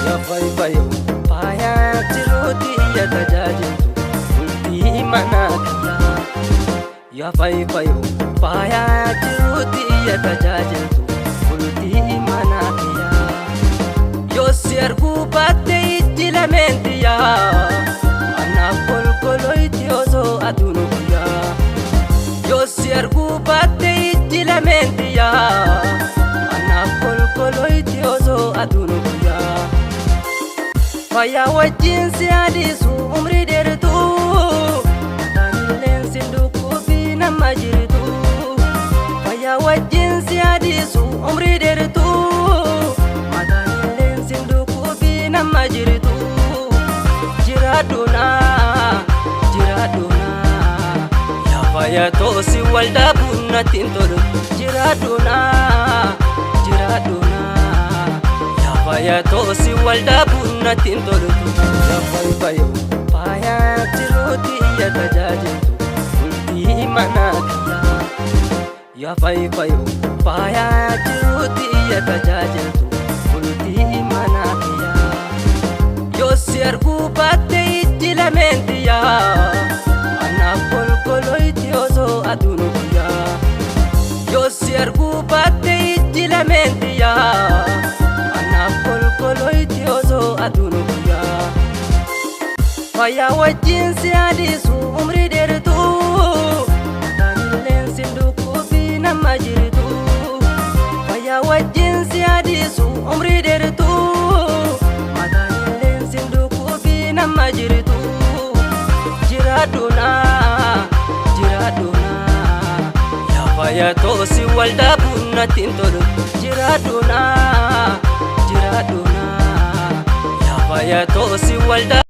Ya fai paya tiruti ya tajaajiltu bultii mana kiyyaa. Ya fai paya tiruti ya tajaajiltu bultii mana kiyyaa. Yoo si arguu baatte ijji lameen xiyyaa anaaf kolkoloyti osoo aduun guyyaa. Yoo si arguu baatte ijji lameen xiyyaa anaaf kolkoloyti osoo aduun guyyaa. Fayyaa wajjin si adiisu umrii dheertuu daandileen si dhukkubii nama jirtu. Fayyaa wajjin si adiisu umrii dheertuu daandileen si dhukkubii nama jirtu. Jiraaduna yaa fayyaa toosi waldaa bunnatti tolu. Jiraaduna faya toosi waldaa bunnatti tolutu. Ya fai paya tiruti ya tajaajiltu bultii mana kiyyaa. Ya fai paya tiruti ya tajaajiltu bultii mana kiyyaa. Yoo si arguu baatte ijji lameen xiyyaa anaaf kolkoloyti osoo aduun guyyaa. Yoo si arguu baatte ijji lameen xiyyaa kolkoloyti osoo aduun guyyaa. Fayyaa wajjin si adiisu umrii dheertuu daandileen si dhukkubii nama jirtu. Fayyaa wajjin si adiisu umrii dheertuu daandileen si dhukkubii nama jirtu. Jiraaduna yaa fayyaa toosi waldaa bunnatti tolu. Jiraaduna yaa fayyaa toosi waldaa